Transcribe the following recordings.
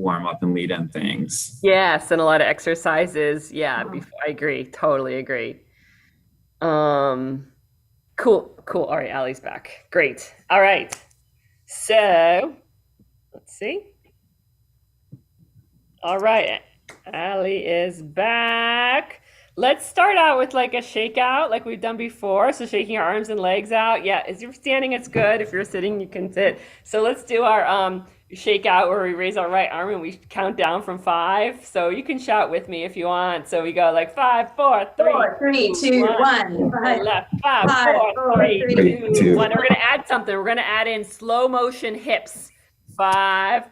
warm up and lead in things. Yes, and a lot of exercises. Yeah, I agree. Totally agree. Um, cool. All right, Allie's back. Great. All right. So let's see. All right, Allie is back. Let's start out with like a shakeout, like we've done before. So shaking our arms and legs out. Yeah, if you're standing, it's good. If you're sitting, you can sit. So let's do our shakeout where we raise our right arm and we count down from 5. So you can shout with me if you want. So we go like 5, 4, 3, Four, three, 2, two, 1. one. And left. 5, Five, 4, four, 3, three, 2, two. 1. We're gonna add something. We're gonna add in slow motion hips. 5,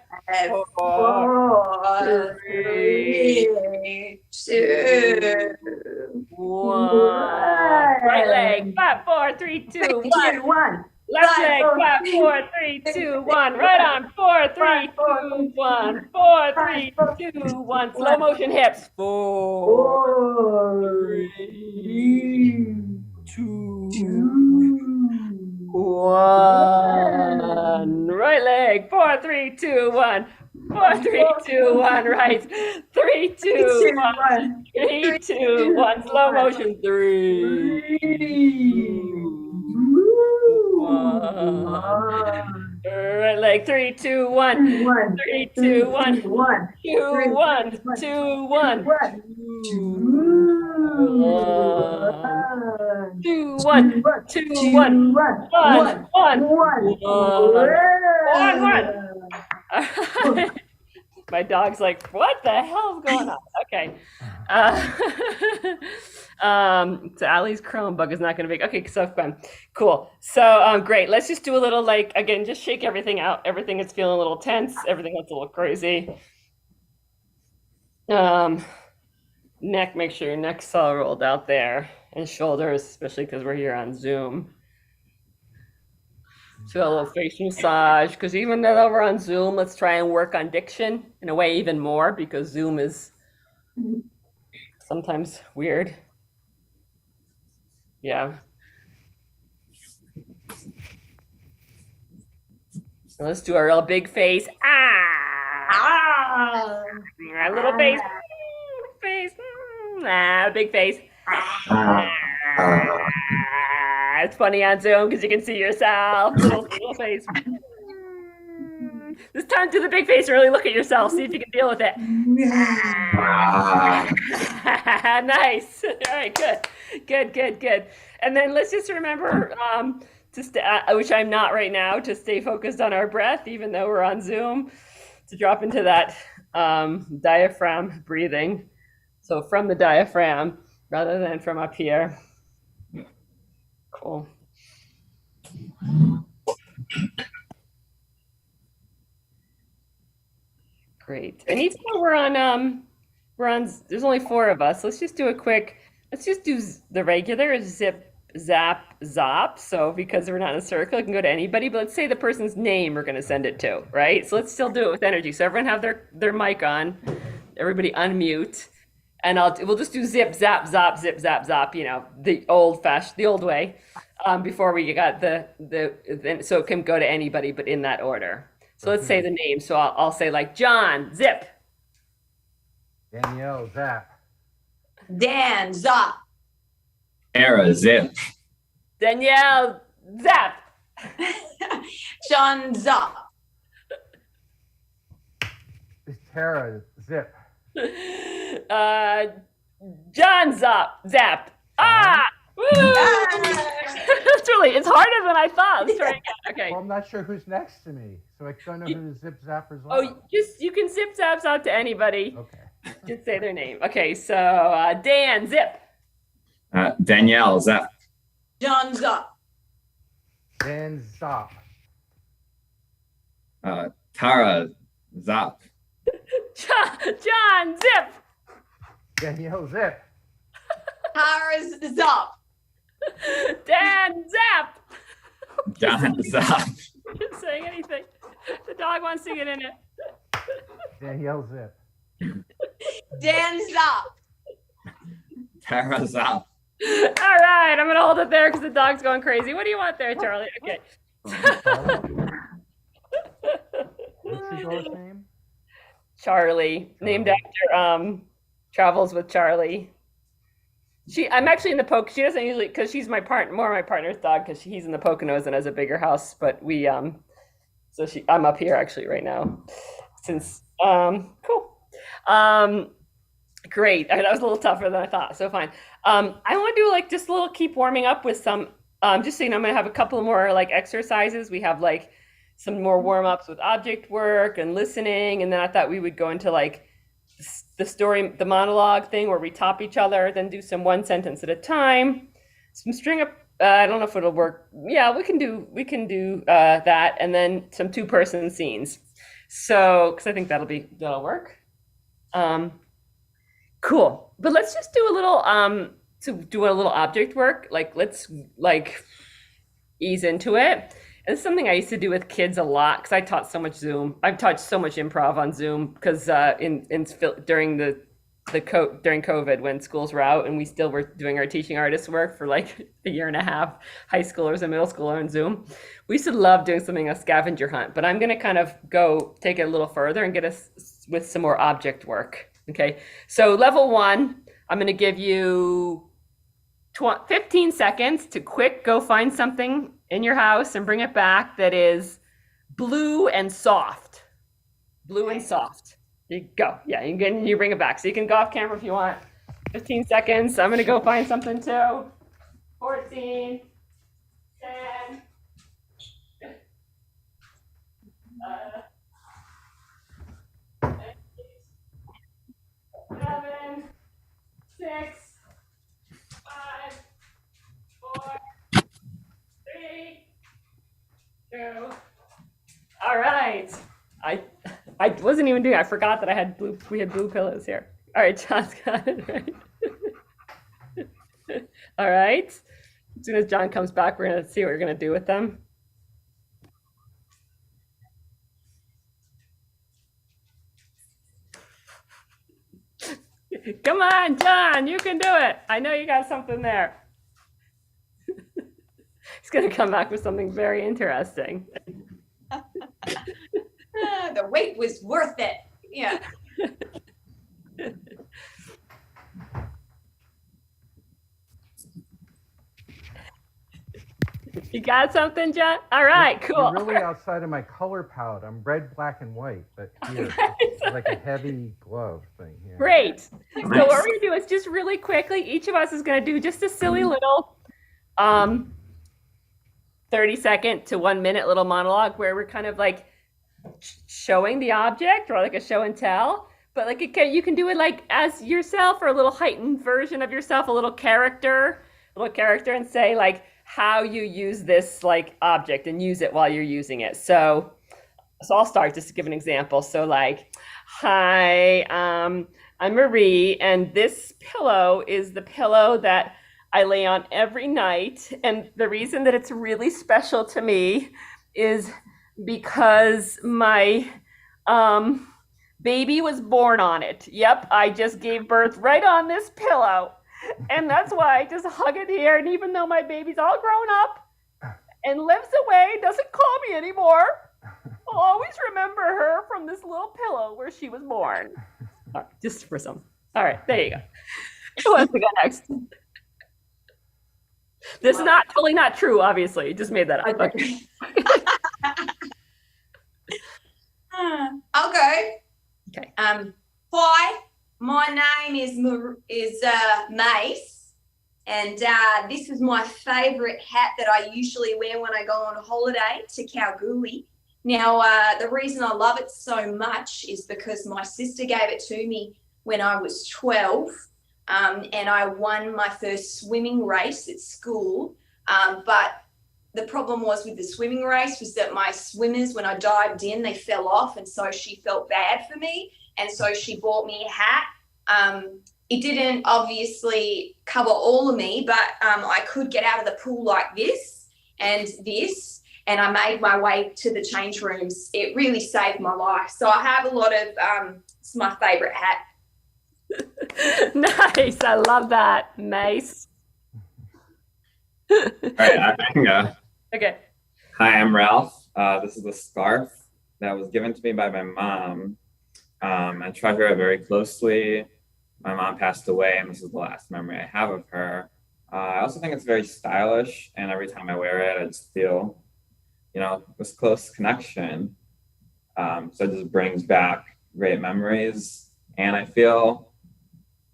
4, four, 3, three, two, 1. Right leg. one. 5, 4, 3, 2, 1. Two, one. Left Five, leg. four, 5, three, 4, 3, 2, 1. Right arm. 4, 3, 2, 1. 4, 3, 2, 1. Slow motion hips. 4, four, 3, 2, two, 1. Right leg. 4, 3, 2, 1. 4, 3, 2, 1. Right. 3, 2, 1. 3, 2, 1. Slow motion. 3, 1. Right leg. 3, 2, 1. 3, 2, 1. 2, 1. 2, 1. 2, 1. 2, 1. 1, 1. My dog's like, what the hell's going on? Okay. So Allie's Chromebook is not going to be okay. So fun, cool. So great. Let's just do a little like again, just shake everything out. Everything is feeling a little tense. Everything looks a little crazy. Neck, make sure your neck's all rolled out there, and shoulders, especially because we're here on Zoom. So a little face massage, because even though we're on Zoom, let's try and work on diction in a way even more, because Zoom is sometimes weird. Yeah. So let's do a real big face. A little face. Big face. It's funny on Zoom because you can see yourself. Little face. This time do the big face and really look at yourself. See if you can deal with it. Nice. All right, good. And then let's just remember which I'm not right now, to stay focused on our breath, even though we're on Zoom, to drop into that diaphragm breathing. So from the diaphragm rather than from up here. Cool. Great. And even though we're on, there's only 4 of us. Let's just do let's just do the regular zip, zap, zop. So because we're not in a circle, it can go to anybody, but let's say the person's name we're going to send it to, right? So let's still do it with energy. So everyone have their mic on, everybody unmute. And we'll just do zip, zap, zop, zip, zap, zop, the old way, before we got so it can go to anybody, but in that order. So let's say the name. So I'll say like John, zip. Danielle, zap. Dan, zop. Tara, zip. Danielle, zap. Sean, zop. It's Tara, zip. John, zap. Woo! It's harder than I thought. Let's try again. Okay. Well, I'm not sure who's next to me, so I don't know who the zip zappers are. Oh, you can zip zaps out to anybody. Okay. Just say their name. Okay, so Dan, zip. Danielle, zap. John, zop. Dan, zop. Tara, zap. John, zip. Danielle, zip. Tara's, zop. Dan, zap. John, zap. Not saying anything. The dog wants to get in it. Danielle, zip. Dan, zop. Tara, zap. All right, I'm gonna hold it there because the dog's going crazy. What do you want there, Charlie? Okay. What's your daughter's name? Charlie, named after Travels with Charlie. I'm actually in the Poke. She doesn't usually because she's more my partner's dog because he's in the Poconos and has a bigger house. But I'm up here actually right now. Since cool, great. That was a little tougher than I thought. So fine. I want to do like just a little keep warming up with some. Just so you know, I'm gonna have a couple more like exercises. We have like some more warm ups with object work and listening, and then I thought we would go into like the monologue thing where we top each other, then do some one sentence at a time, some string up. I don't know if it'll work. Yeah, we can do that, and then some 2-person scenes. So, because I think that'll work. Cool. But let's just do a little object work. Like let's like ease into it. And it's something I used to do with kids a lot because I taught so much Zoom. I've taught so much improv on Zoom because during COVID when schools were out and we still were doing our teaching artist work for like a year and a half, high schoolers and middle schoolers on Zoom. We used to love doing something a scavenger hunt, but I'm going to kind of take it a little further and get us with some more object work. Okay, so level 1, I'm going to give you 15 seconds to go find something in your house and bring it back that is blue and soft. Blue and soft. You go. Yeah, you bring it back. So you can go off camera if you want. 15 seconds. I'm going to go find something too. 14, 10, 7, 6, 5, 4, 3, 2. All right. I wasn't even doing it. I forgot that we had blue pillows here. All right, John's got it right. All right. As soon as John comes back, we're gonna see what we're gonna do with them. Come on, John, you can do it. I know you got something there. He's gonna come back with something very interesting. The wait was worth it. Yeah. You got something, John? All right, cool. You're really outside of my color palette. I'm red, black, and white, but here it's like a heavy glove thing. Yeah. Great. So what we're gonna do is just really quickly, each of us is gonna do just a silly little 30-second to 1-minute little monologue where we're kind of like showing the object or like a show and tell, but like you can do it like as yourself or a little heightened version of yourself, a little character and say like how you use this like object and use it while you're using it. So I'll start just to give an example. So like, hi, I'm Marie, and this pillow is the pillow that I lay on every night. And the reason that it's really special to me is because my baby was born on it. Yep, I just gave birth right on this pillow. And that's why I just hug it here. And even though my baby's all grown up and lives away, doesn't call me anymore, I'll always remember her from this little pillow where she was born. All right, just for some. All right, there you go. Who wants to go next? This is totally not true, obviously. Just made that up. Okay. I'll go. Okay. Hi, my name is Mace, and this is my favourite hat that I usually wear when I go on holiday to Kalgoorlie. Now, the reason I love it so much is because my sister gave it to me when I was 12, and I won my first swimming race at school. But the problem was with the swimming race was that my swimmers, when I dived in, they fell off, and so she felt bad for me, and so she bought me a hat. It didn't obviously cover all of me, but I could get out of the pool like this and this, and I made my way to the change rooms. It really saved my life. So I have a lot of, it's my favourite hat. Nice. I love that. Mace. All right, I can go. Okay. Hi, I'm Ralph. This is a scarf that was given to me by my mom I treasure it very closely. My mom passed away, and this is the last memory I have of her. I also think it's very stylish, and every time I wear it, I just feel, this close connection. So it just brings back great memories, and I feel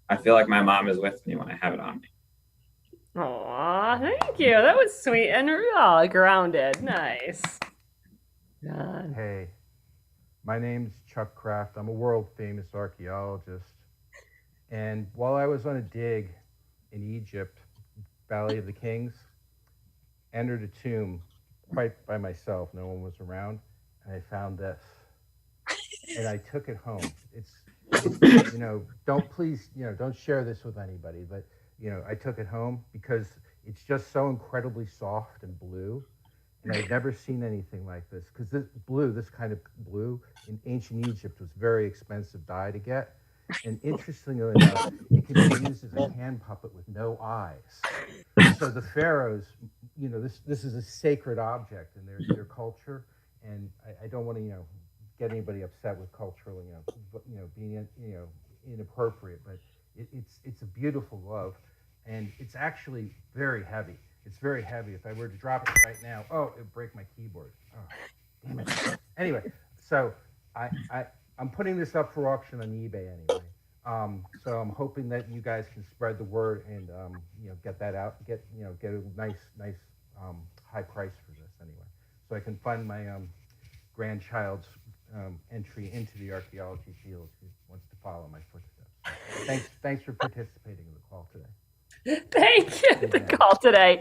like my mom is with me when I have it on me. Aw, thank you. That was sweet and real, grounded. Nice. God. Hey, my name's Chuck Kraft. I'm a world famous archaeologist. And while I was on a dig in Egypt, Valley of the Kings, entered a tomb quite by myself. No one was around. And I found this. And I took it home. Don't share this with anybody, but, I took it home because it's just so incredibly soft and blue. And I'd never seen anything like this because this kind of blue in ancient Egypt was very expensive dye to get. And interestingly enough, it can be used as a hand puppet with no eyes. So the pharaohs, this is a sacred object in their culture. And I don't want to, get anybody upset with cultural, being, inappropriate, but it's a beautiful glove, and it's actually very heavy. It's very heavy. If I were to drop it right now, it'd break my keyboard. Oh, damn it. Anyway, so I'm putting this up for auction on eBay anyway. So I'm hoping that you guys can spread the word and get that out, get a nice high price for this anyway, so I can fund my grandchild's entry into the archaeology field who wants to follow my footsteps. So thanks for participating in the call today. Thank you. The call today.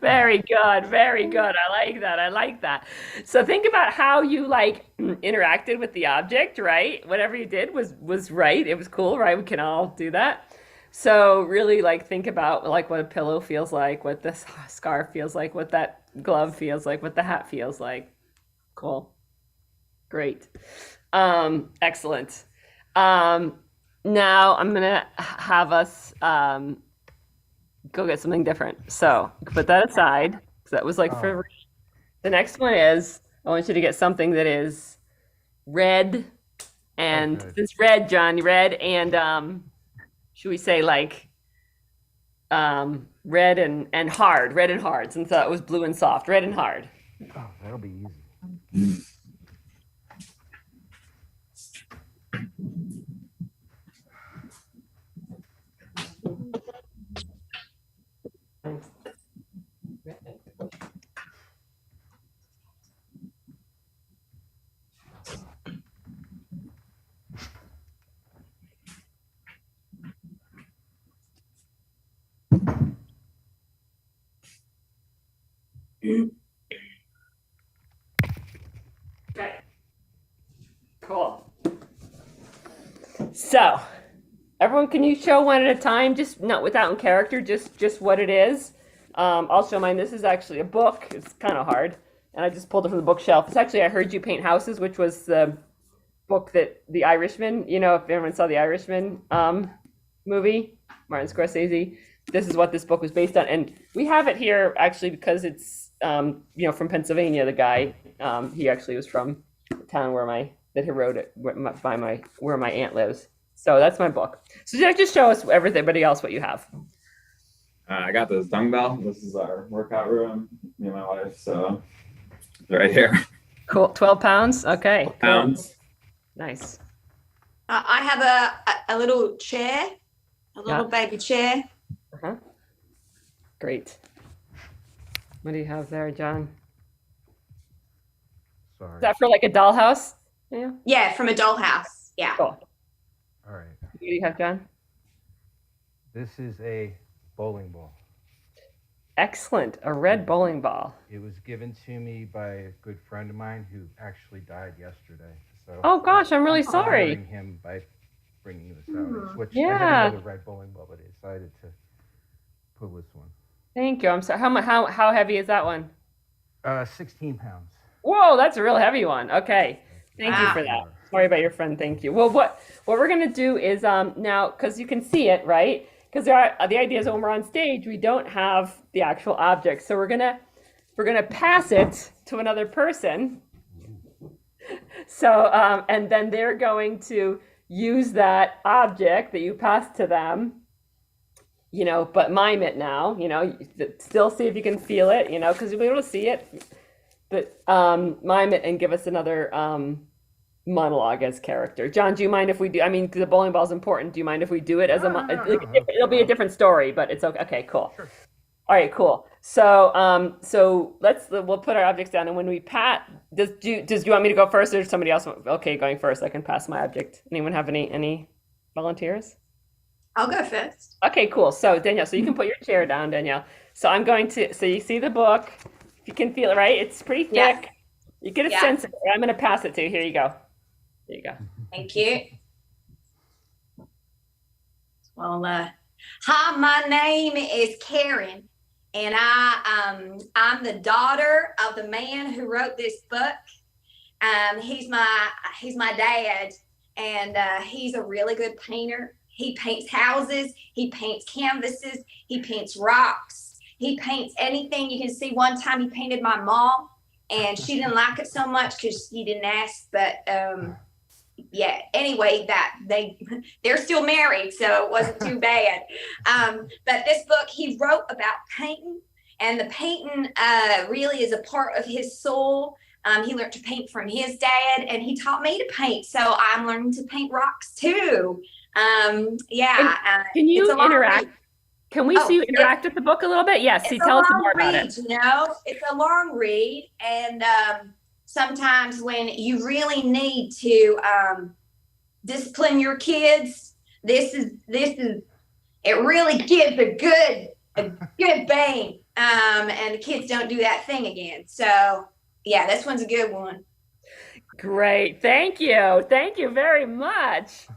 Very good. Very good. I like that. So think about how you interacted with the object, right? Whatever you did was right. It was cool, right? We can all do that. So really think about what a pillow feels like, what this scarf feels like, what that glove feels like, what the hat feels like. Cool. Great. Excellent. Now I'm gonna have us go get something different. So put that aside, because that was for the next one is I want you to get something that is red and this red, John, red and should we say red and hard, since it was blue and soft, red and hard. Oh, that'll be easy. Okay. Cool. So, everyone, can you show one at a time? Just not without in character, just what it is. I'll show mine. This is actually a book. It's kind of hard, and I just pulled it from the bookshelf. It's actually I Heard You Paint Houses, which was the book that The Irishman. If everyone saw The Irishman movie, Martin Scorsese. This is what this book was based on, and we have it here actually because it's from Pennsylvania. The guy he actually was from the town that he wrote it where my aunt lives. So that's my book. So just show us everybody else what you have. I got this dumbbell. This is our workout room, me and my wife. So right here. Cool. 12 pounds. Okay. 12 pounds. Cool. Nice. I have a little chair, a little baby chair. Uh-huh. Great. What do you have there, John? Sorry. Is that for a dollhouse? Yeah. Yeah, from a dollhouse. Yeah. Cool. All right. What do you have, John? This is a bowling ball. Excellent. A red bowling ball. It was given to me by a good friend of mine who actually died yesterday. So Oh gosh, I'm really sorry. honoring him by bringing this out. I switched. I Yeah. had another red bowling ball, but I decided to pull this one. Thank you. I'm sorry. How heavy is that one? 16 pounds. Whoa, that's a real heavy one. Okay. Thank you Wow. for that. Sorry about your friend. Thank you. Well, what we're gonna do is now, because you can see it, right? Because the idea is when we're on stage, we don't have the actual object, so we're gonna pass it to another person. So, and then they're going to use that object that you passed to them, but mime it now, still see if you can feel it, because you'll be able to see it, but mime it and give us another monologue as character. John, do you mind if we do? I mean, 'cause the bowling ball is important. Do you mind if we do it as it'll be a different story, but it's okay. Okay, cool. Sure. All right, cool. So we'll put our objects down, and when we pat, does you want me to go first, or does somebody else? Okay, going first. I can pass my object. Anyone have any volunteers? I'll go first. Okay, cool. So Danielle, so you can put your chair down, Danielle. So I'm going to. So you see the book. If you can feel it, right? It's pretty thick. Yeah. You get a Yeah. sense of it. I'm going to pass it to you. Here you go. There you go. Thank you. Well, hi, my name is Karen, and I'm the daughter of the man who wrote this book. He's my dad, and he's a really good painter. He paints houses, he paints canvases, he paints rocks, he paints anything you can see. One time he painted my mom, and she didn't like it so much because he didn't ask, but yeah, anyway, they're still married, so it wasn't too bad. But this book he wrote about painting, and the painting really is a part of his soul. He learned to paint from his dad, and he taught me to paint, so I'm learning to paint rocks too. Yeah. Can you interact? Can we see you it's- interact with the book a little bit? Yes. See, tell us more about it. It's a long read, and sometimes when you really need to discipline your kids, this is it really gives a good bang, and the kids don't do that thing again. So yeah, this one's a good one. Great. Thank you very much.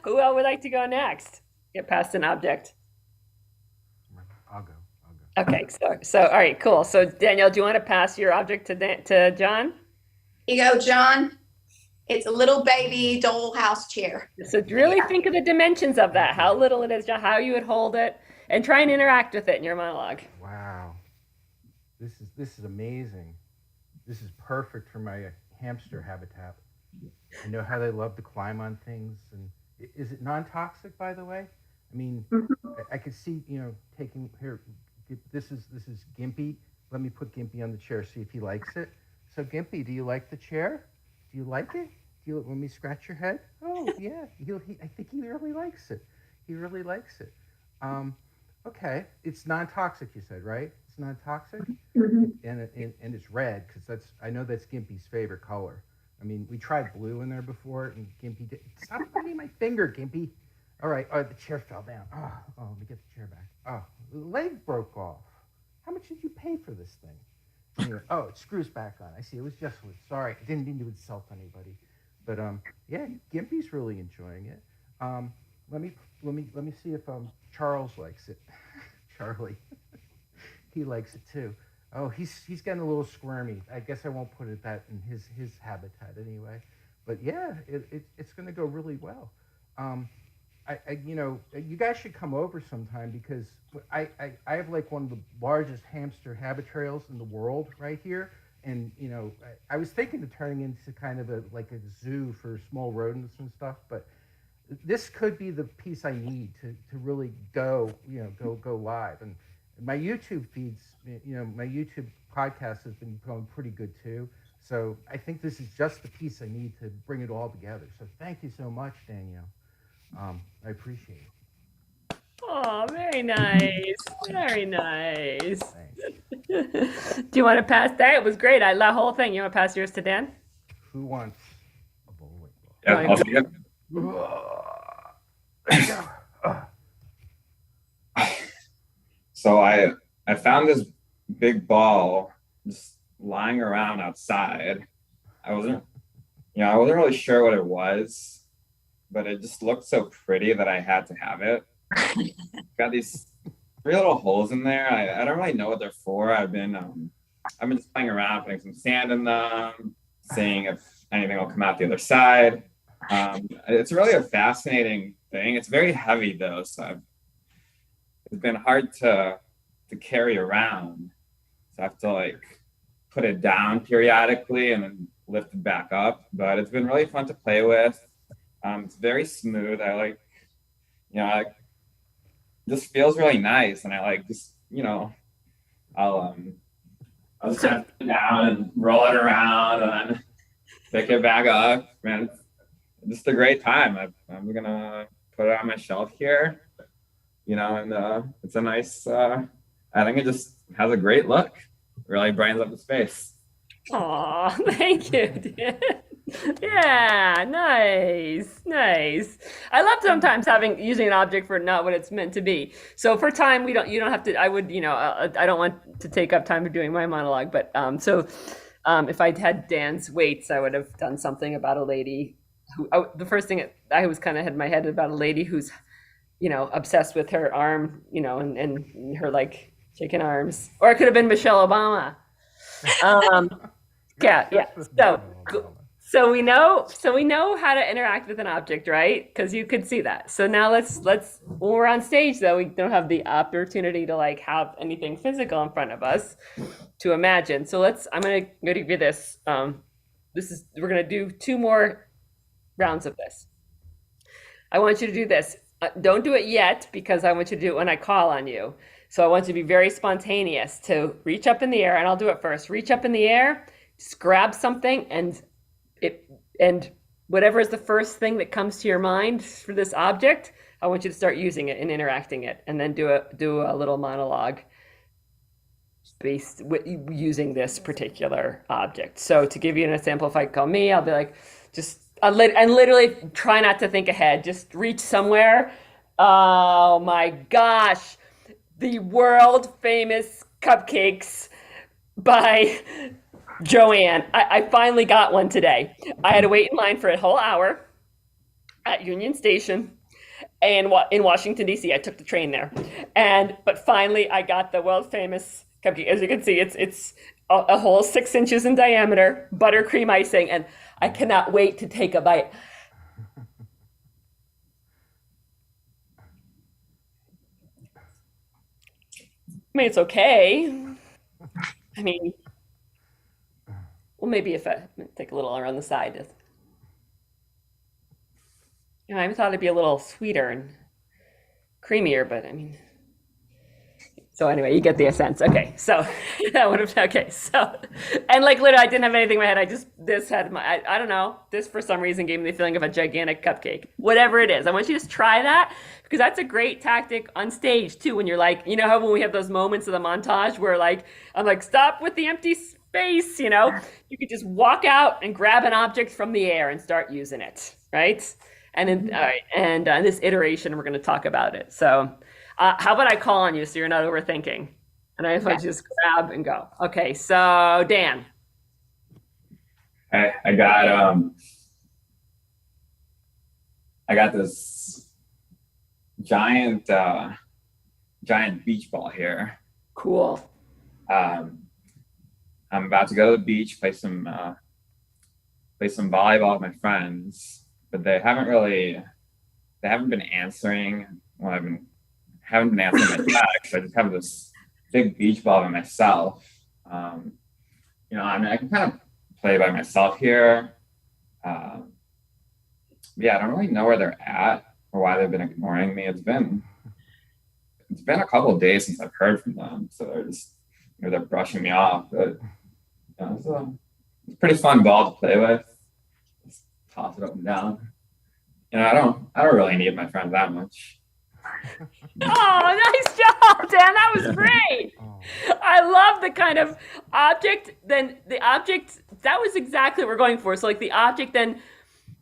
Who else would like to go next? Get past an object. I'll go. Okay, so all right, cool. So Danielle, do you want to pass your object to John? Here you go, John. It's a little baby dollhouse chair. So really think of the dimensions of that, how little it is, John, how you would hold it, and try and interact with it in your monologue. Wow, this is amazing. This is perfect for my hamster habitat. I know how they love to climb on things. And is it non-toxic, by the way? I mean, I could see, taking here. This is Gimpy. Let me put Gimpy on the chair, see if he likes it. So Gimpy, do you like the chair? Do you like it? Let me scratch your head? Oh yeah, I think he really likes it. He really likes it. Okay, it's non-toxic. You said, right? It's non-toxic, and it's red because I know that's Gimpy's favorite color. I mean, we tried blue in there before, and Gimpy did. Stop biting my finger, Gimpy. All right. Oh, the chair fell down. Oh, let me get the chair back. Oh, the leg broke off. How much did you pay for this thing? Anyway, oh, it screws back on. I see. It was just wood. Sorry, I didn't mean to insult anybody. But yeah, Gimpy's really enjoying it. Let me see if Charles likes it. Charlie, he likes it too. Oh, he's getting a little squirmy. I guess I won't put it that in his habitat anyway. But yeah, it's going to go really well. You guys should come over sometime because I have like one of the largest hamster habitations in the world right here. And, I was thinking of turning into kind of a zoo for small rodents and stuff, but this could be the piece I need to really go live. And my YouTube feeds, my YouTube podcast has been going pretty good too. So I think this is just the piece I need to bring it all together. So thank you so much, Danielle. I appreciate it. Oh, very nice. Very nice. Thanks. Do you want to pass that? It was great. I love the whole thing. You want to pass yours to Dan? Who wants a bowling ball? Yeah, I'll see it. So I found this big ball just lying around outside. I wasn't really sure what it was, but it just looked so pretty that I had to have it. Got these 3 little holes in there. I don't really know what they're for. I've been just playing around, putting some sand in them, seeing if anything will come out the other side. It's really a fascinating thing. It's very heavy though, so it's been hard to carry around. So I have to put it down periodically and then lifted back up, but it's been really fun to play with. It's very smooth. I like, I just feels really nice, and I like just, I'll just kind of sit down and roll it around and then pick it back up. Man, it's just a great time. I'm gonna put it on my shelf here, and it's a nice. I think it just has a great look. Really brightens up the space. Aw, thank you, Dan. Yeah, nice. I love sometimes using an object for not what it's meant to be. So for time, you don't have to. I would, I don't want to take up time for doing my monologue, but if I had Dan's weights, I would have done something about a lady who. The first thing I was kind of had in my head about a lady who's, obsessed with her arm, and her like chicken arms, or it could have been Michelle Obama. Yeah. So we know how to interact with an object, right? Because you could see that. So now let's when we're on stage though, we don't have the opportunity to like have anything physical in front of us to imagine. So I'm gonna give you this. We're gonna do 2 more rounds of this. I want you to do this. Don't do it yet because I want you to do it when I call on you. So I want you to be very spontaneous to reach up in the air, and I'll do it first. Reach up in the air, just grab something, and whatever is the first thing that comes to your mind for this object, I want you to start using it and interacting it, and then do a little monologue based using this particular object. So to give you an example, if I call me, I'll be like, and literally try not to think ahead. Just reach somewhere. Oh my gosh, the world famous cupcakes by Joanne. I finally got one today. I had to wait in line for a whole hour at Union Station in Washington, D.C. I took the train there. But finally I got the world famous cupcake. As you can see, it's a whole 6 inches in diameter, buttercream icing, and I cannot wait to take a bite. I mean, it's okay. I mean, well, maybe if I take a little around the side. I thought it'd be a little sweeter and creamier, but I mean, so anyway, you get the sense. Okay, so that would have, and like literally, I didn't have anything in my head. I don't know, this for some reason gave me the feeling of a gigantic cupcake. Whatever it is, I want you to just try that, because that's a great tactic on stage too, when you're like, how when we have those moments of the montage where like, I'm like, stop with the empty space, you could just walk out and grab an object from the air and start using it, right? And in this iteration, we're going to talk about it. So how about I call on you so you're not overthinking? And I just grab and go. Okay, so Dan. I got this giant beach ball here. Cool. I'm about to go to the beach, play some volleyball with my friends, but they haven't been answering. Well, haven't been answering my text. I just have this big beach ball by myself. I can kind of play by myself here. I don't really know where they're at or why they've been ignoring me. It's been a couple of days since I've heard from them, so they're just they're brushing me off. But it's a pretty fun ball to play with. Just toss it up and down. I don't really need my friends that much. Oh, nice job, Dan. That was great. I love the kind of object. Then the object, that was exactly what we're going for. So like the object, then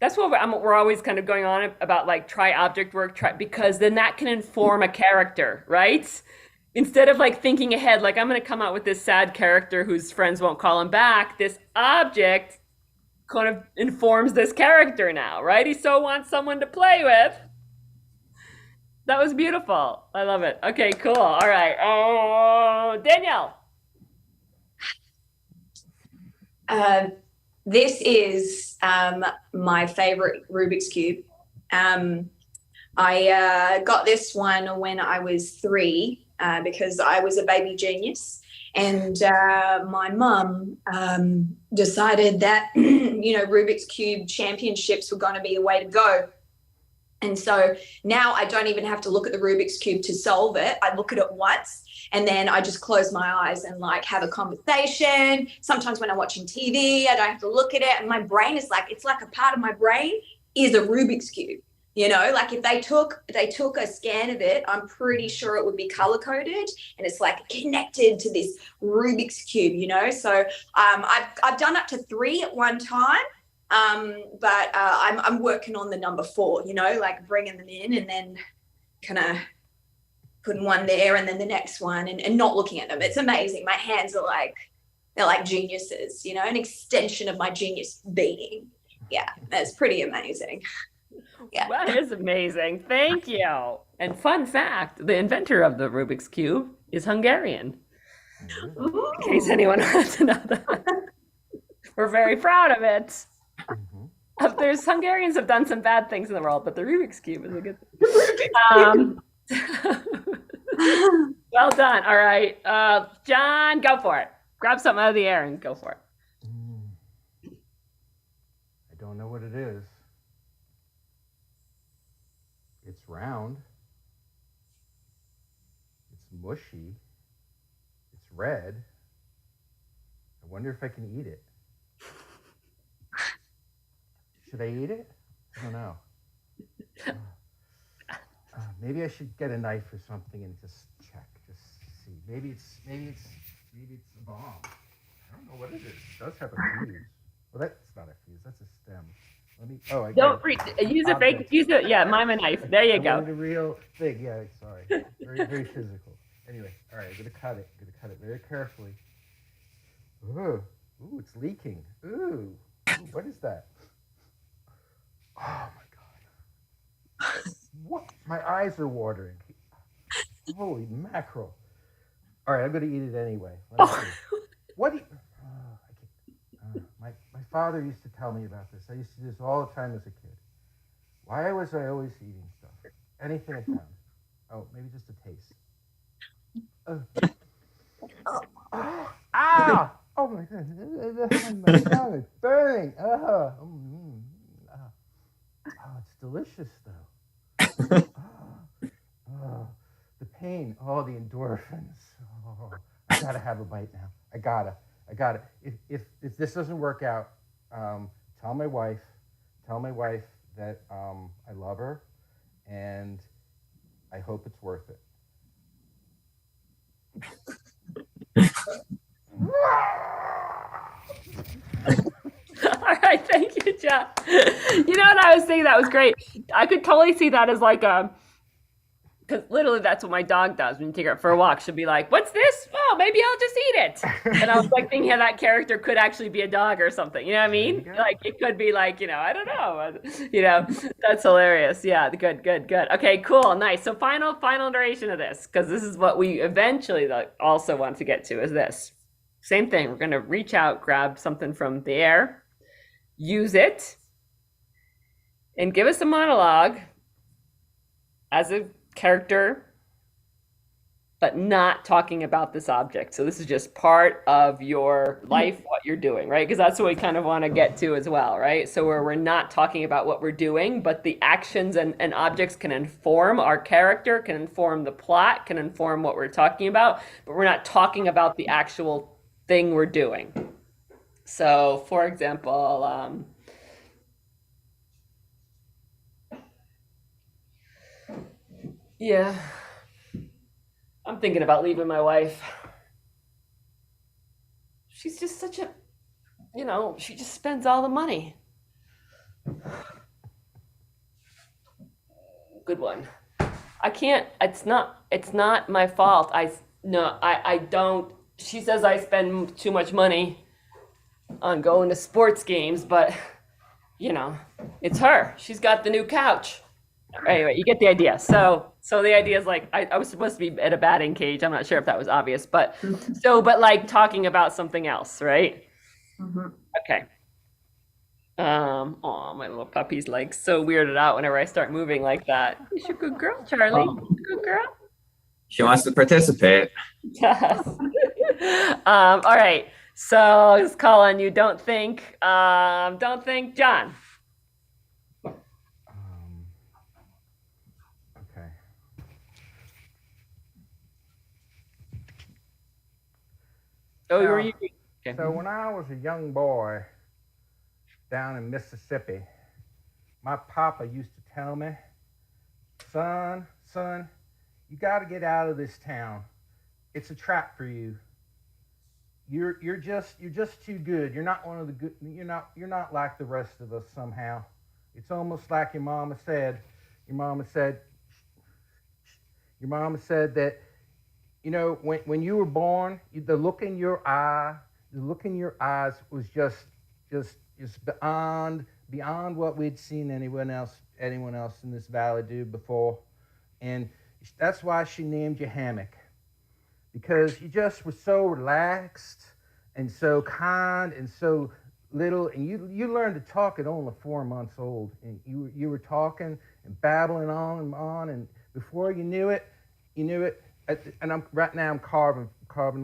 that's what we're always kind of going on about, like try object work, because then that can inform a character, right? Instead of like thinking ahead, like I'm going to come out with this sad character whose friends won't call him back. This object kind of informs this character now, right? He so wants someone to play with. That was beautiful. I love it. Okay, cool. All right. Oh, Danielle. This is my favorite Rubik's Cube. I got this one when I was 3 because I was a baby genius. And my mum decided that, Rubik's Cube championships were going to be a way to go. And so now I don't even have to look at the Rubik's Cube to solve it. I look at it once and then I just close my eyes and like have a conversation. Sometimes when I'm watching TV, I don't have to look at it. And my brain is like, it's like a part of my brain is a Rubik's Cube. Like if they took a scan of it, I'm pretty sure it would be color coded and it's like connected to this Rubik's Cube, So I've done up to 3 at one time. But I'm working on the number 4, like bringing them in and then kind of putting one there and then the next one and not looking at them. It's amazing. My hands are they're like geniuses, an extension of my genius being. Yeah, that's pretty amazing. Yeah. That is amazing. Thank you. And fun fact, the inventor of the Rubik's Cube is Hungarian. Ooh. In case anyone wants to know that. We're very proud of it. There's Hungarians have done some bad things in the world, but the Rubik's Cube is a good thing. Well done. All right. John, go for it. Grab something out of the air and go for it. I don't know what it is. It's round. It's mushy. It's red. I wonder if I can eat it. Should I eat it? I don't know. Maybe I should get a knife or something and just check, just see. Maybe it's a bomb. I don't know what it is. It does have a fuse. Well, that's not a fuse. That's a stem. Let me. Oh, I don't use a fake. Use it. Yeah, mime a knife. There you go. The real thing. Yeah, sorry. Very, very physical. Anyway, all right. I'm gonna cut it. Very carefully. Ooh, it's leaking. Ooh, what is that? Oh my God. What? My eyes are watering. Holy mackerel. All right, I'm going to eat it anyway. What do you... my father used to tell me about this. I used to do this all the time as a kid. Why was I always eating stuff? Anything I found. Oh, maybe just a taste. Ah! Oh my goodness. My tongue is burning. Oh, it's delicious though. The pain. Oh, the endorphins. Oh, I gotta have a bite now. I gotta. If this doesn't work out, tell my wife that I love her, and I hope it's worth it. All right, thank you, Jeff. You know what I was thinking? That was great. I could totally see that as like because literally that's what my dog does when you take her for a walk. She'll be like, "What's this? Oh, maybe I'll just eat it." And I was like thinking how that character could actually be a dog or something. You know what I mean? Like it could be like, I don't know. That's hilarious. Yeah, good. Okay, cool, nice. So final iteration of this, because this is what we eventually also want to get to, is this. Same thing. We're going to reach out, grab something from the air, use it, and give us a monologue as a character, but not talking about this object. So this is just part of your life, what you're doing, right? Because that's what we kind of want to get to as well, right? So where we're not talking about what we're doing, but the actions and objects can inform our character, can inform the plot, can inform what we're talking about, but we're not talking about the actual thing we're doing. So for example, yeah, I'm thinking about leaving my wife. She's just such a, she just spends all the money. Good one. I can't, it's not my fault. I don't, she says I spend too much money on going to sports games, but it's her. She's got the new couch. Anyway, you get the idea. So the idea is like, I was supposed to be at a batting cage. I'm not sure if that was obvious, but like talking about something else, right? Mm-hmm. Okay. Oh, my little puppy's like so weirded out whenever I start moving like that. You're a good girl, Charlie. Good girl. She wants to participate. Yes. All right. So let's call on you. Don't think, John. Um, okay. Oh, were So, you? Okay. so when I was a young boy down in Mississippi, my papa used to tell me, son, you got to get out of this town. It's a trap for you. You're just too good. You're not one of the good. You're not like the rest of us somehow. It's almost like Your mama said. Your mama said that when you were born, the look in your eyes was just beyond what we'd seen anyone else in this valley do before, and that's why she named you Hammock, because you just were so relaxed and so kind and so little, and you learned to talk at only 4 months old, and you were talking and babbling on, and before you knew it. And I'm carving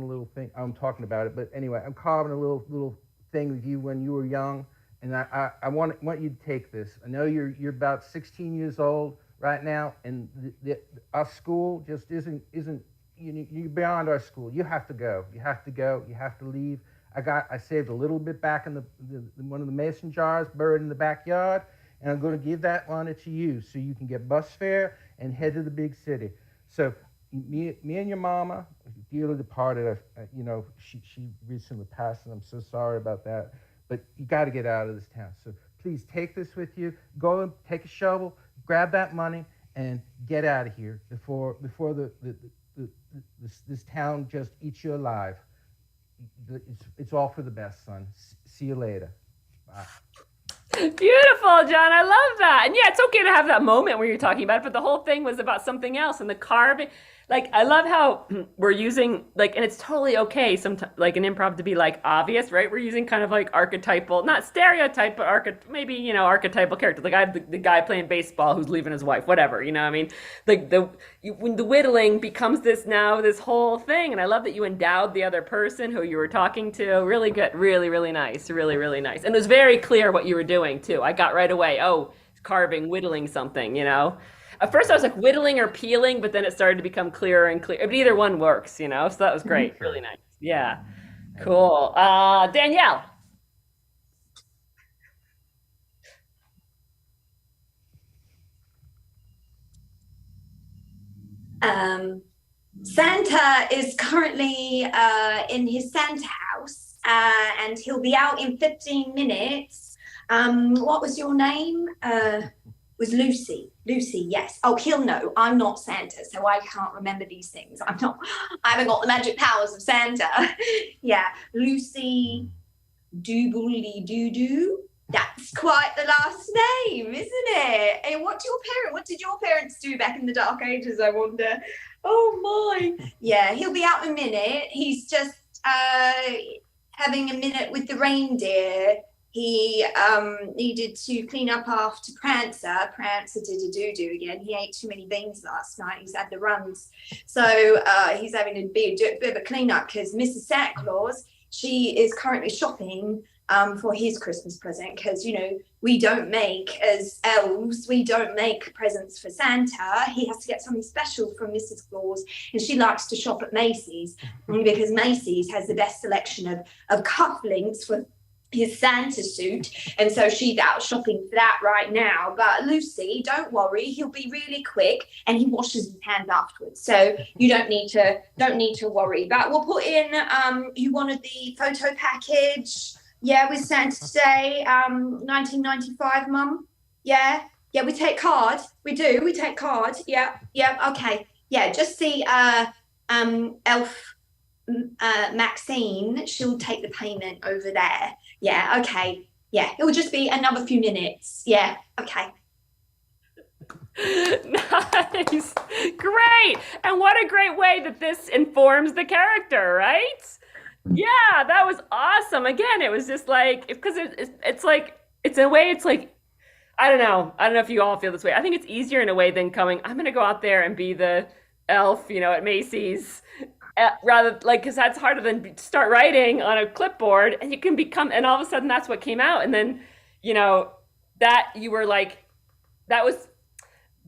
a little thing. I'm talking about it, but anyway, I'm carving a little thing with you when you were young, and I want you to take this. I know you're about 16 years old right now, and our school just isn't you're beyond our school. You have to go. You have to go. You have to leave. I saved a little bit back in the one of the mason jars buried in the backyard, and I'm going to give that one to you so you can get bus fare and head to the big city. So me and your mama dearly departed. She recently passed, and I'm so sorry about that. But you got to get out of this town. So please take this with you. Go and take a shovel, grab that money, and get out of here before this town just eats you alive. It's all for the best, son. See you later. Bye. Beautiful, John. I love that. And yeah, it's okay to have that moment where you're talking about it, but the whole thing was about something else. And the carving, like, I love how we're using, like, and it's totally okay sometimes, like, an improv to be, like, obvious, right? We're using kind of like archetypal, not stereotype, but maybe, archetypal characters. Like, I have the guy playing baseball who's leaving his wife, whatever, you know what I mean? Like, when the whittling becomes this whole thing. And I love that you endowed the other person who you were talking to. Really good. Really, really nice. Really, really nice. And it was very clear what you were doing, too. I got right away, oh, carving, whittling something. At first I was like whittling or peeling, but then it started to become clearer and clearer. But either one works. So that was great. Really nice. Yeah. Cool. Danielle. Santa is currently in his Santa house, and he'll be out in 15 minutes. What was your name? Was Lucy. Lucy, yes. Oh, he'll know. I'm not Santa, so I can't remember these things. I haven't got the magic powers of Santa. Yeah, Lucy Doobly Doo Doo. That's quite the last name, isn't it? And what did your parents do back in the dark ages, I wonder? Oh my. Yeah, he'll be out in a minute. He's just having a minute with the reindeer. He needed to clean up after Prancer. Prancer did a doo-doo again. He ate too many beans last night. He's had the runs. So he's having a bit of a clean-up because Mrs. Santa Claus, she is currently shopping for his Christmas present because, we don't make, as elves, we don't make presents for Santa. He has to get something special from Mrs. Claus, and she likes to shop at Macy's because Macy's has the best selection of cufflinks for his Santa suit, and so she's out shopping for that right now. But Lucy, don't worry, he'll be really quick, and he washes his hands afterwards, so you don't need to worry. But we'll put in you wanted the photo package, with Santa today, 1995, Mum. Yeah, we take card. We take card. Yeah, okay. Yeah, just see Elf Maxine, she'll take the payment over there. Yeah, okay. Yeah, it will just be another few minutes. Yeah, okay. Nice. Great. And what a great way that this informs the character, right? Yeah, that was awesome. Again, it was just like, because it's like, it's in a way, it's like, I don't know if you all feel this way. I think it's easier in a way than I'm going to go out there and be the elf, at Macy's, rather like because that's harder than start writing on a clipboard, and you can become, and all of a sudden that's what came out, and then that you were like that was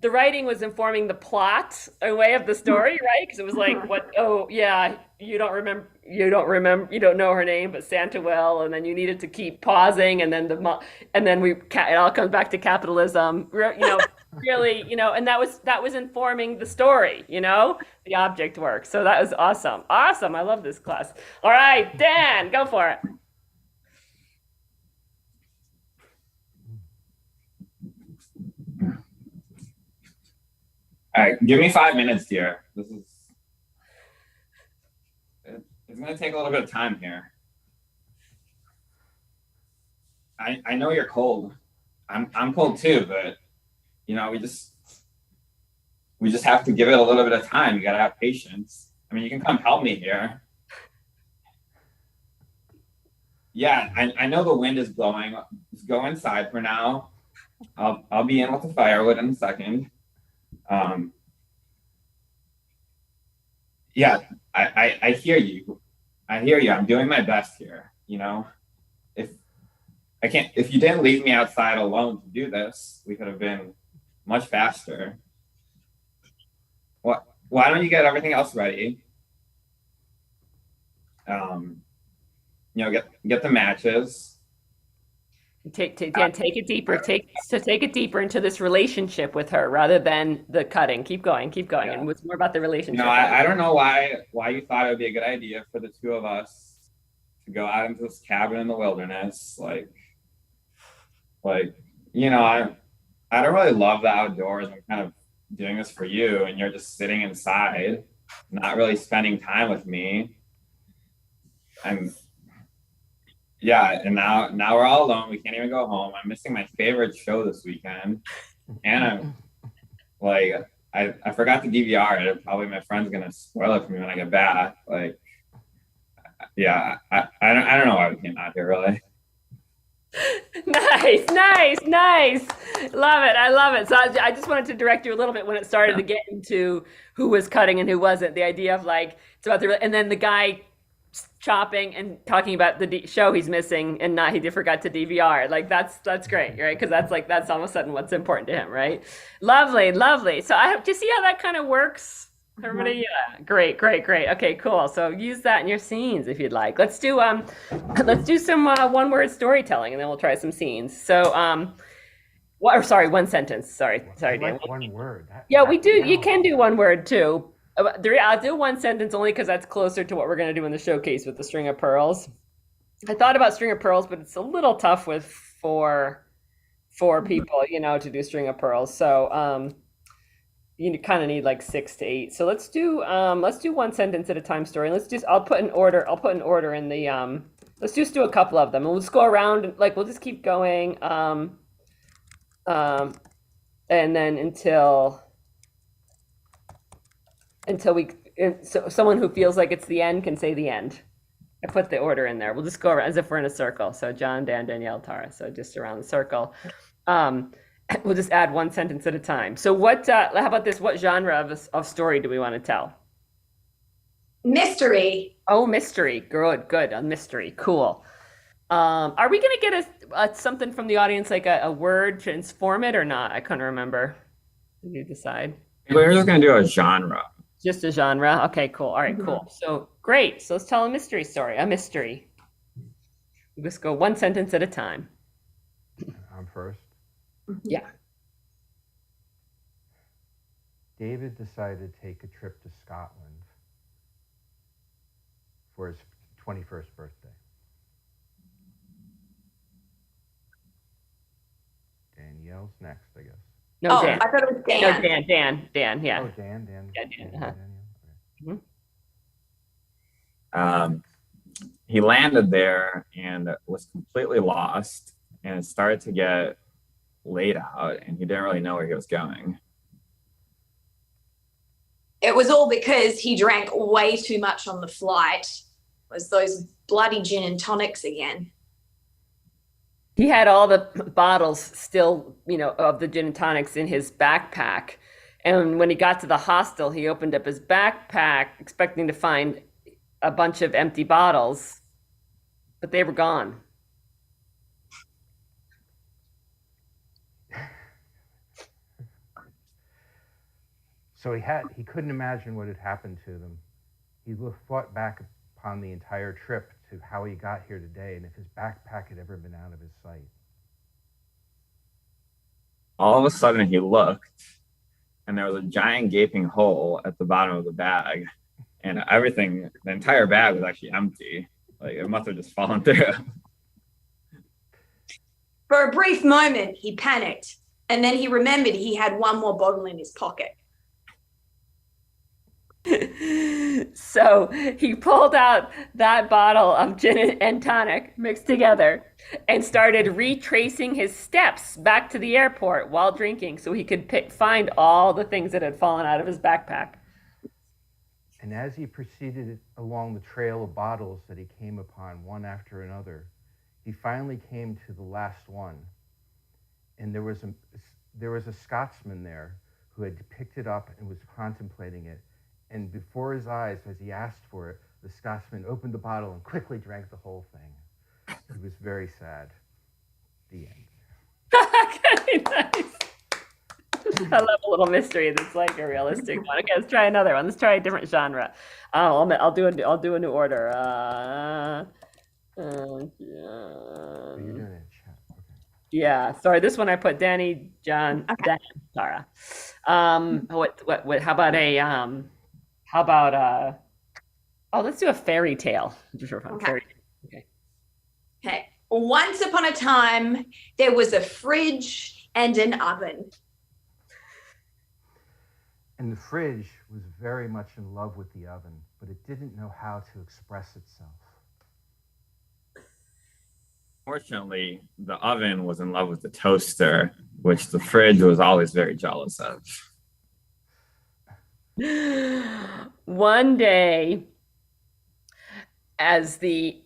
the writing was informing the plot away of the story, right? Because it was like, what? Oh, yeah, you don't know her name, but Santa will, and then you needed to keep pausing, and then it all comes back to capitalism, really, and that was informing the story, the object work. So that was awesome, awesome. I love this class. All right, Dan, go for it. All right, give me 5 minutes here. It's going to take a little bit of time here. I know you're cold. I'm cold too, but we just have to give it a little bit of time. You got to have patience. I mean, you can come help me here. Yeah, I know the wind is blowing. Just go inside for now. I'll be in with the firewood in a second. Yeah, I hear you. I'm doing my best here. If you didn't leave me outside alone to do this, we could have been much faster. Why don't you get everything else ready? Get the matches. Take it deeper. Take it deeper into this relationship with her rather than the cutting. Keep going, Yeah. and what's more about the relationship? I don't know why you thought it would be a good idea for the two of us to go out into this cabin in the wilderness. I don't really love the outdoors. I'm kind of doing this for you, and you're just sitting inside, not really spending time with me. Yeah, and now we're all alone. We can't even go home. I'm missing my favorite show this weekend, and I'm like, I forgot to DVR it. Probably my friend's gonna spoil it for me when I get back. Yeah, I don't know why we came out here really. Nice. Love it. I love it. So I just wanted to direct you a little bit when it started to get into who was cutting and who wasn't. The idea of it's about and then the guy chopping and talking about the show he's missing and he forgot to DVR. That's great, right? Because that's all of a sudden what's important to him, right? Lovely. So I hope to see how that kind of works. Everybody, yeah, great. Okay, cool. So use that in your scenes if you'd like. Let's do some one-word storytelling, and then we'll try some scenes. So, one sentence. Sorry, Dan. One word. Yeah, we do. You can do one word too. I'll do one sentence only because that's closer to what we're going to do in the showcase with the string of pearls. I thought about string of pearls, but it's a little tough with four people, to do string of pearls. So, you kind of need 6 to 8. So let's do one sentence at a time story. I'll put an order in the let's just do a couple of them, and we'll just go around and we'll just keep going and then until someone who feels like it's the end can say the end. I put the order in there. We'll just go around as if we're in a circle. So John, Dan, Danielle, Tara. So just around the circle. We'll just add one sentence at a time. So how about this? What genre of story do we want to tell? Mystery. Oh, mystery. Good. A mystery. Cool. Are we going to get something from the audience, like a word to inform it or not? I couldn't remember. Did you decide? We're just going to do a genre. Just a genre? Okay, cool. All right, cool. So great. So let's tell a mystery story. A mystery. We'll just go one sentence at a time. I'm first. Yeah. David decided to take a trip to Scotland for his 21st birthday. Danielle's next, I guess. No, Dan. I thought it was Dan. No, Dan, yeah. Oh, Dan. Yeah, Dan. Okay. He landed there and was completely lost, and it started to get late out, and he didn't really know where he was going. It was all because he drank way too much on the flight. It was those bloody gin and tonics again. He had all the bottles still, of the gin and tonics in his backpack. And when he got to the hostel, he opened up his backpack expecting to find a bunch of empty bottles, but they were gone. So he couldn't imagine what had happened to them. He thought back upon the entire trip to how he got here today and if his backpack had ever been out of his sight. All of a sudden, he looked, and there was a giant gaping hole at the bottom of the bag, and everything, the entire bag was actually empty. Like, it must have just fallen through. For a brief moment, he panicked, and then he remembered he had one more bottle in his pocket. So he pulled out that bottle of gin and tonic mixed together and started retracing his steps back to the airport while drinking so he could find all the things that had fallen out of his backpack. And as he proceeded along the trail of bottles that he came upon one after another, he finally came to the last one. And there was a Scotsman there who had picked it up and was contemplating it. And before his eyes, as he asked for it, the Scotsman opened the bottle and quickly drank the whole thing. He was very sad. The end. Okay, nice. I love a little mystery that's like a realistic one. Okay, let's try another one. Let's try a different genre. I'll do a new order. You're doing it in chat. Okay. Yeah, sorry. This one I put Danny, John, Okay. Dan, Tara. What? How about let's do a fairy tale. Just for fun. Okay. Fairy. Okay. Once upon a time, there was a fridge and an oven. And the fridge was very much in love with the oven, but it didn't know how to express itself. Fortunately, the oven was in love with the toaster, which the fridge was always very jealous of. One day, as the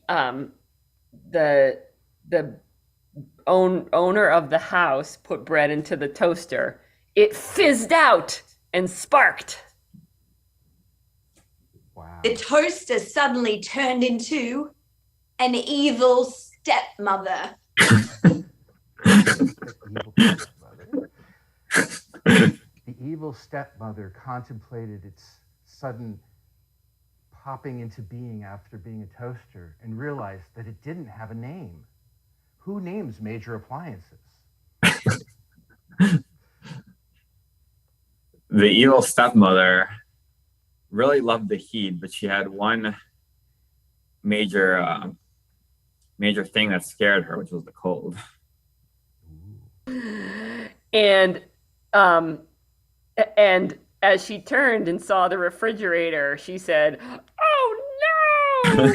owner of the house put bread into the toaster, it fizzed out and sparked. Wow. The toaster suddenly turned into an evil stepmother. The evil stepmother contemplated its sudden popping into being after being a toaster and realized that it didn't have a name. Who names major appliances? The evil stepmother really loved the heat, but she had one major thing that scared her, which was the cold. And as she turned and saw the refrigerator, she said, "Oh no!"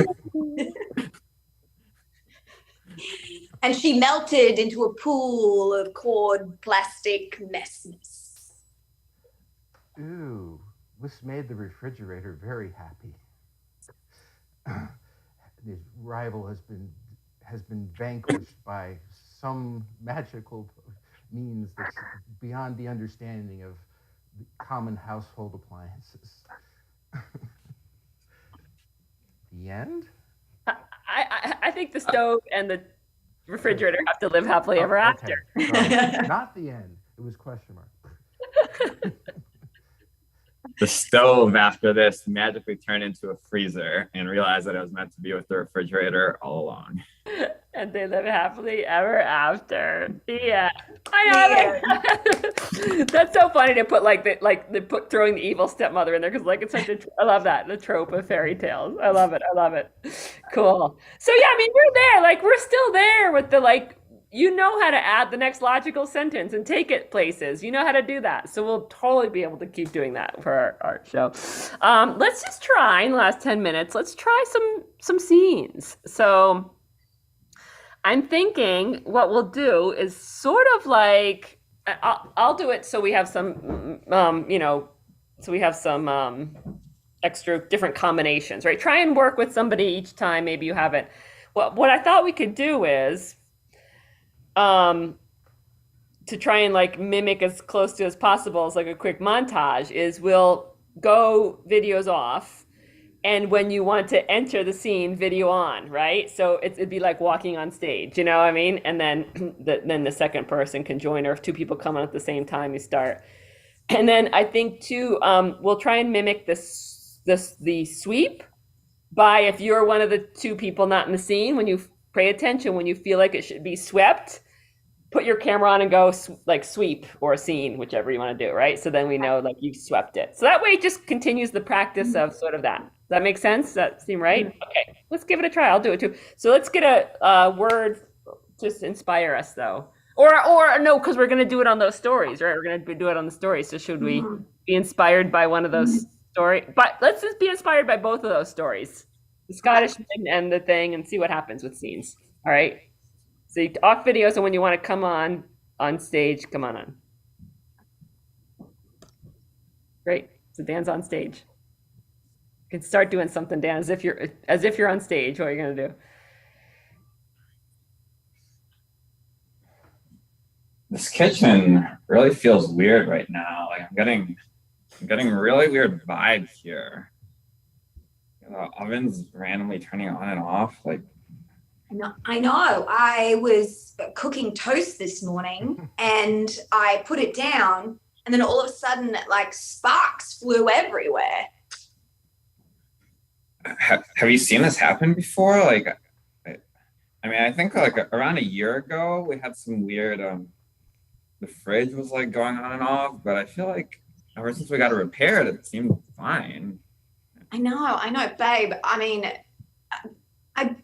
And she melted into a pool of cord plastic messness. Ooh, this made the refrigerator very happy. His rival has been vanquished by some magical means that's beyond the understanding of common household appliances. The end? I think the stove and the refrigerator have to live happily ever after. Sorry. Not the end. It was question mark. The stove, after this, magically turned into a freezer and realized that it was meant to be with the refrigerator all along. And they live happily ever after. Yeah, I know. Yeah. That's so funny to put they put throwing the evil stepmother in there because it's such a. I love that, the trope of fairy tales. I love it. Cool. So yeah, I mean we're there. We're still there with the you know how to add the next logical sentence and take it places. You know how to do that. So we'll totally be able to keep doing that for our art show. Let's just try in the last 10 minutes. Let's try some scenes. So I'm thinking what we'll do is sort of I'll do it so we have some, extra different combinations, right? Try and work with somebody each time. Maybe you haven't. Well, what I thought we could do is to try and like mimic as close to as possible as like a quick montage is we'll go videos off, and when you want to enter the scene, video on, right? So it'd be like walking on stage, you know what I mean? And then then the second person can join, or if two people come on at the same time, you start. And then I think too, we'll try and mimic the sweep by, if you're one of the two people not in the scene, when you pay attention, when you feel like it should be swept, put your camera on and go like sweep or scene, whichever you want to do, right? So then we know like you swept it. So that way it just continues the practice of sort of that. Does that make sense? Does that seem right? Okay, let's give it a try. I'll do it too. So let's get a word to inspire us though. Or no, because we're going to do it on those stories, right? We're going to do it on the stories. So should we be inspired by one of those stories? But let's just be inspired by both of those stories, the Scottish thing and the thing, and see what happens with scenes. All right. So you off video, so when you want to come on stage, come on. Great. So Dan's on stage. You can start doing something, Dan, as if you're on stage. What are you going to do? This kitchen really feels weird right now. Like I'm getting really weird vibes here. The oven's randomly turning on and off. Like, No, I know. I was cooking toast this morning and I put it down, and then all of a sudden, like sparks flew everywhere. have you seen this happen before? Like, I mean, I think like around a year ago, we had some weird, the fridge was like going on and off, but I feel like ever since we got it repaired, it seemed fine. I know, babe. I mean, I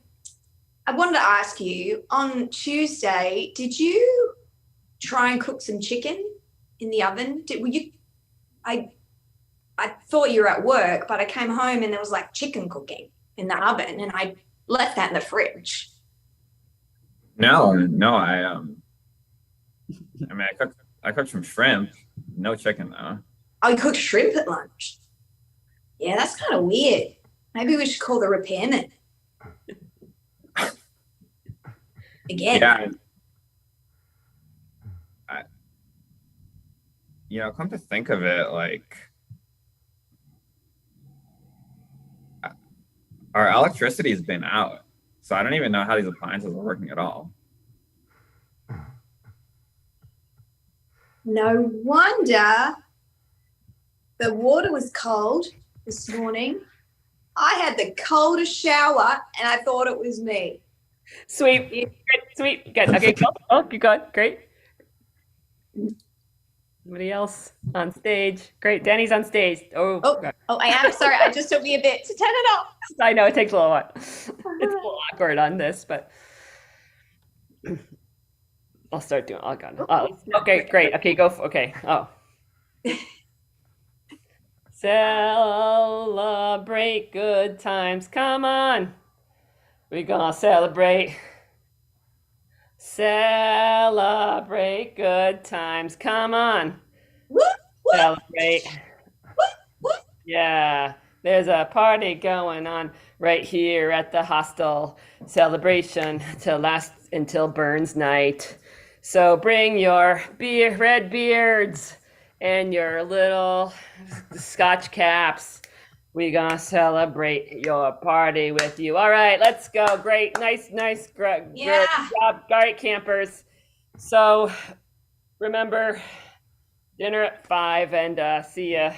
wanted to ask you, on Tuesday, did you try and cook some chicken in the oven? I thought you were at work, but I came home and there was like chicken cooking in the oven, and I left that in the fridge. No, I mean, I cooked some shrimp, no chicken though. Oh, you cooked shrimp at lunch? Yeah, that's kind of weird. Maybe we should call the repairman. Again. Yeah, come to think of it, like our electricity's been out, so I don't even know how these appliances are working at all. No wonder the water was cold this morning. I had the coldest shower and I thought it was me. Sweet. Good. Sweet. Good. Okay, cool. Oh, you got great. Anybody else on stage? Great. Danny's on stage. Oh, I am sorry. It just took me a bit to turn it off. I know it takes a little while. It's a little awkward on this, but I'll start doing. Okay, great. Okay, go. Okay. Oh. Celebrate good times. Come on. We're gonna celebrate. Celebrate good times. Come on. Whoop, whoop. Celebrate. Whoop, whoop. Yeah. There's a party going on right here at the hostel. Celebration to last until Burns night. So bring your red beards and your little scotch caps. We're gonna celebrate your party with you. All right, let's go. Great, nice, good job. All right, campers. So remember, dinner at 5, and see ya.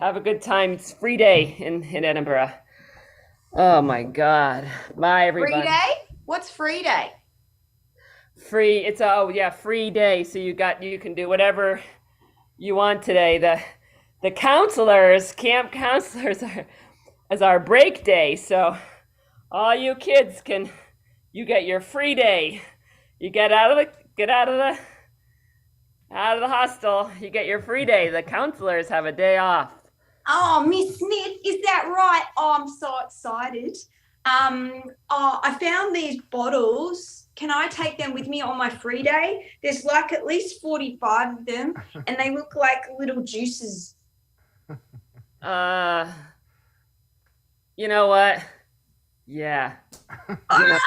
Have a good time. It's free day in Edinburgh. Oh my God. Bye, everybody. Free day? What's free day? Free. It's free day. So you can do whatever you want today. The camp counselors as our break day. So all you kids you get your free day. You get out of the hostel. You get your free day. The counselors have a day off. Oh, Miss Smith, is that right? Oh, I'm so excited. I found these bottles. Can I take them with me on my free day? There's like at least 45 of them, and they look like little juices. You know what? Yeah. All You know,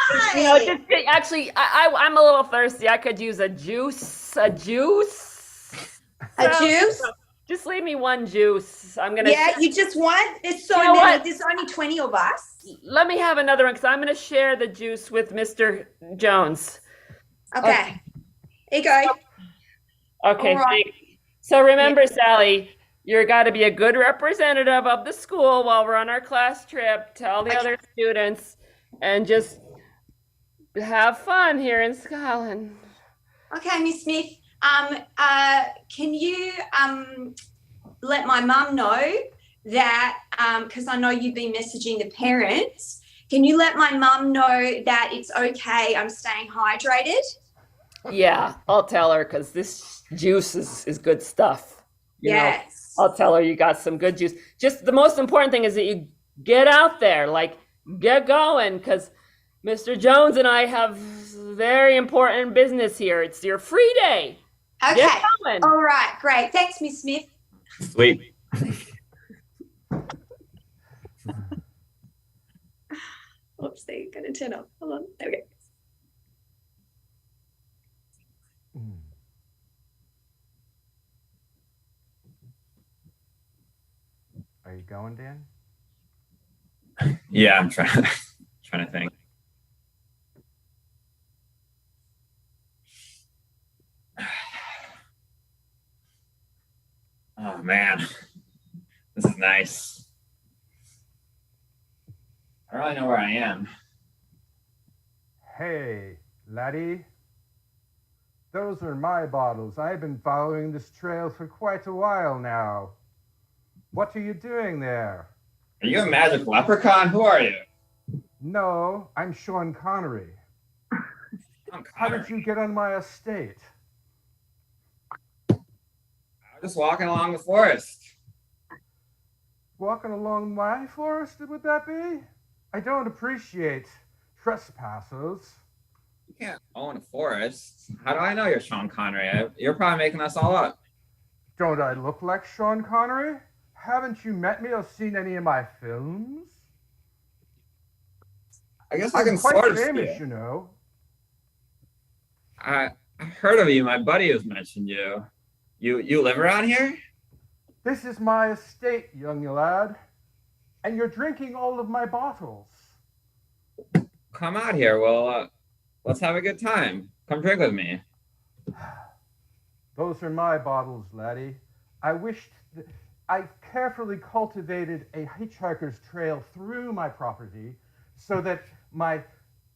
right. actually, I'm a little thirsty. I could use a juice. A juice. A So, juice? just leave me one juice. I'm gonna. Yeah, you just want? There's so You know many. what? There's only 20 of us. Let me have another one because I'm gonna share the juice with Mr. Jones. Okay. Here you go. Okay, All right. thanks. So Yeah. remember, Sally, you're got to be a good representative of the school while we're on our class trip. Tell the Okay. other students and just have fun here in Scotland. Okay, Miss Smith. Can you let my mum know that because I know you've been messaging the parents. Can you let my mum know that it's okay? I'm staying hydrated. Yeah, I'll tell her because this juice is good stuff. You know, Yes. I'll tell her you got some good juice. Just the most important thing is that you get out there, like get going, because Mr. Jones and I have very important business here. It's your free day. Okay. Get going. All right. Great. Thanks, Miss Smith. Sweet. Oops, they're going to turn off. Hold on. There we go. Are you going, Dan? Yeah, I'm trying to think. Oh man, this is nice. I don't really know where I am. Hey, laddie. Those are my bottles. I've been following this trail for quite a while now. What are you doing there? Are you a magic leprechaun? Who are you? No, I'm Sean Connery. I'm How Connor. did you get on my estate? I'm just walking along the forest. Walking along my forest, would that be? I don't appreciate trespassers. You can't own a forest. How do I know you're Sean Connery? You're probably making this all up. Don't I look like Sean Connery? Haven't you met me or seen any of my films? I guess I I'm can quite sort of see famous, it. you know. I heard of you. My buddy has mentioned you. You live around here? This is my estate, young lad. And you're drinking all of my bottles. Come out here. Well, let's have a good time. Come drink with me. Those are my bottles, laddie. I carefully cultivated a hitchhiker's trail through my property so that my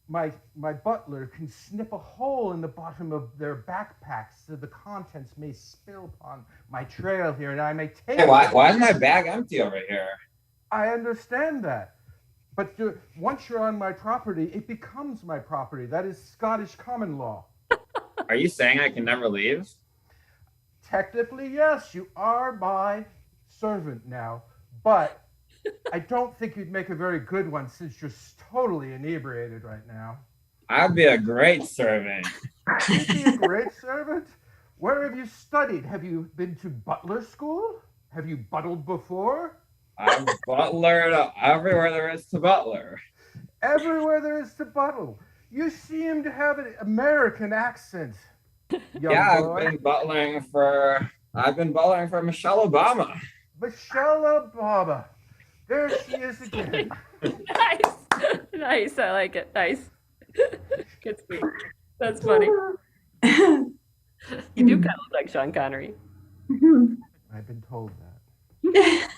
butler can snip a hole in the bottom of their backpacks so the contents may spill upon my trail here and I may take Hey, why is my bag empty over here? I understand that. But once you're on my property, it becomes my property. That is Scottish common law. Are you saying I can never leave? Technically, yes, you are my servant now. But I don't think you'd make a very good one since you're totally inebriated right now. I'd be a great servant. You'd be a great servant? Where have you studied? Have you been to butler school? Have you buttled before? I've butlered everywhere there is to butler. Everywhere there is to buttle. You seem to have an American accent, young boy. I've been butlering for Michelle Obama. Michelle Obama. There she is again. Nice. Nice. I like it. Nice. Good speech. That's funny. You do kind of look like Sean Connery. I've been told that.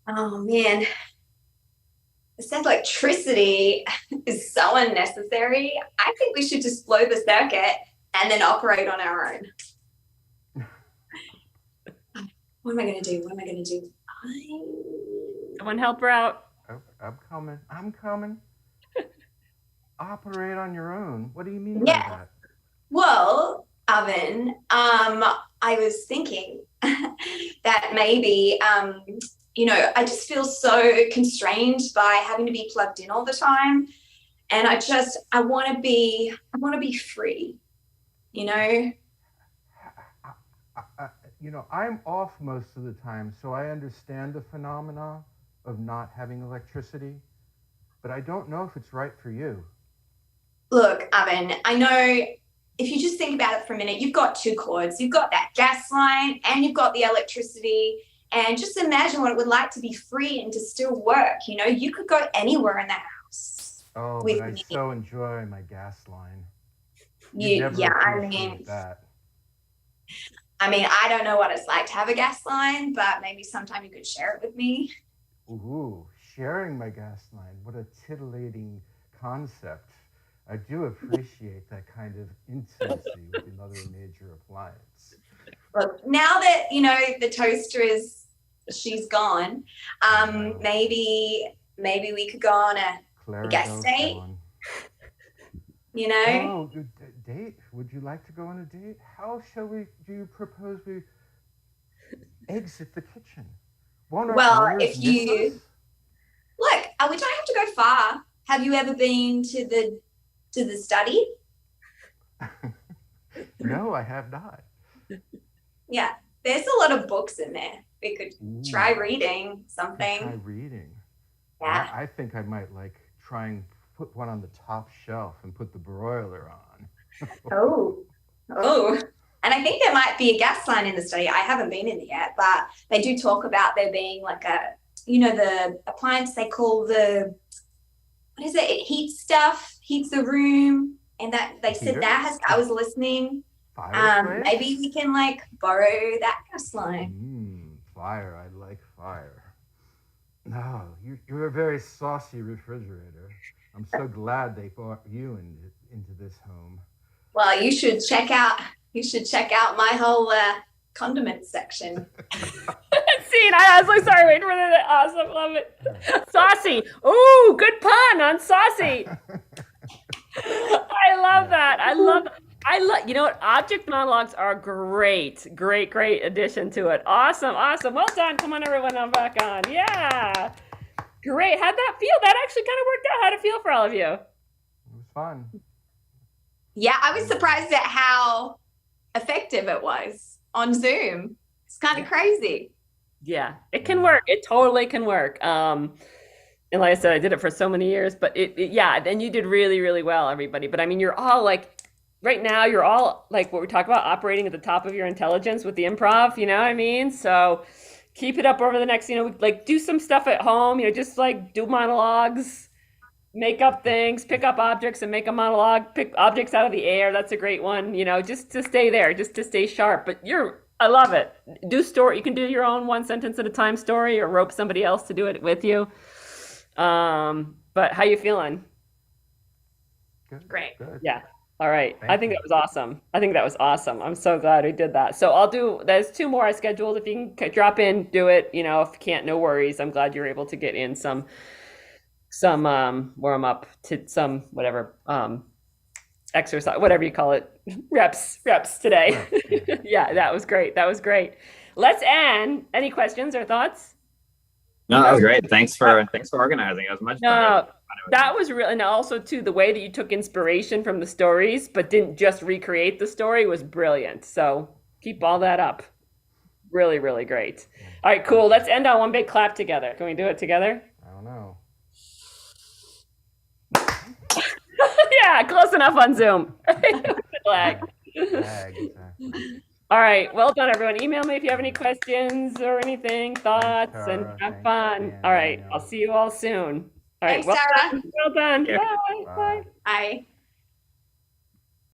Oh man, this electricity is so unnecessary. I think we should just blow the circuit and then operate on our own. What am I going to do? What am I going to do? Someone help her out. Oh, I'm coming. Operate on your own. What do you mean Yeah. by that? Well, Oven, I was thinking that maybe, I just feel so constrained by having to be plugged in all the time. And I want to be free, you know? I'm off most of the time, so I understand the phenomena of not having electricity, but I don't know if it's right for you. Look, Oven, I know if you just think about it for a minute, you've got two cords. You've got that gas line and you've got the electricity. And just imagine what it would like to be free and to still work. You could go anywhere in the house Oh, with but I me. so enjoy my gas line. Yeah, That. I don't know what it's like to have a gas line, but maybe sometime you could share it with me. Ooh, sharing my gas line. What a titillating concept. I do appreciate that kind of intimacy with another major appliance. Look, now that the toaster she's gone, maybe we could go on a guest date. Oh, date? Would you like to go on a date? How do you propose we exit the kitchen? Well, if you look, we don't have to go far. Have you ever been to the study? No, I have not. Yeah, there's a lot of books in there. We could try reading something. Try reading. Yeah. I think I might try and put one on the top shelf and put the broiler on. Oh. And I think there might be a gas line in the study. I haven't been in it yet, but they do talk about there being like the appliance they call what is it? It heats the room. And that they said I was listening. Maybe we can borrow that gas line. Fire. I like fire. No, you're a very saucy refrigerator. I'm so glad they brought you into this home. Well, you should check out my whole condiment section. Scene. I was like, sorry, waiting for that. Awesome, love it. Saucy. Ooh, good pun on saucy. I love that. I love. You know what? Object monologues are great addition to it. Awesome. Well done. Come on, everyone. I'm back on. Yeah. Great. How'd that feel? That actually kind of worked out. How'd it feel for all of you? It was fun. Yeah, I was surprised at how effective it was on Zoom. It's kind of crazy. Yeah, it can work. It totally can work. And like I said, I did it for so many years, but then you did really, really well, everybody. But I mean, you're all right now, you're all what we talk about, operating at the top of your intelligence with the improv, you know what I mean? So keep it up over the next, do some stuff at home, just do monologues, make up things, pick up objects and make a monologue, pick objects out of the air. That's a great one, just to stay there, just to stay sharp. But I love it. Do story. You can do your own one sentence at a time story or rope somebody else to do it with you. But how you feeling? Good. Great. Good. Yeah. All right. Thank I think that was awesome. I'm so glad we did that. So there's 2 more I scheduled. If you can drop in, do it. If you can't, no worries. I'm glad you're able to get in some warm up to some whatever exercise, whatever you call it, reps today. Yeah, that was great. Let's end. Any questions or thoughts? No, that was great. Thanks for organizing. It was much fun. That was real, and also too the way that you took inspiration from the stories, but didn't just recreate the story was brilliant. So keep all that up. Really, really great. All right, cool. Let's end on one big clap together. Can we do it together? I don't know. Yeah, close enough on Zoom. Lag. Exactly. All right. Well done, everyone. Email me if you have any questions or anything, thoughts, and have fun. All right. I'll see you all soon. All right. Thanks, Tara. Well done. Yeah. Bye. Bye.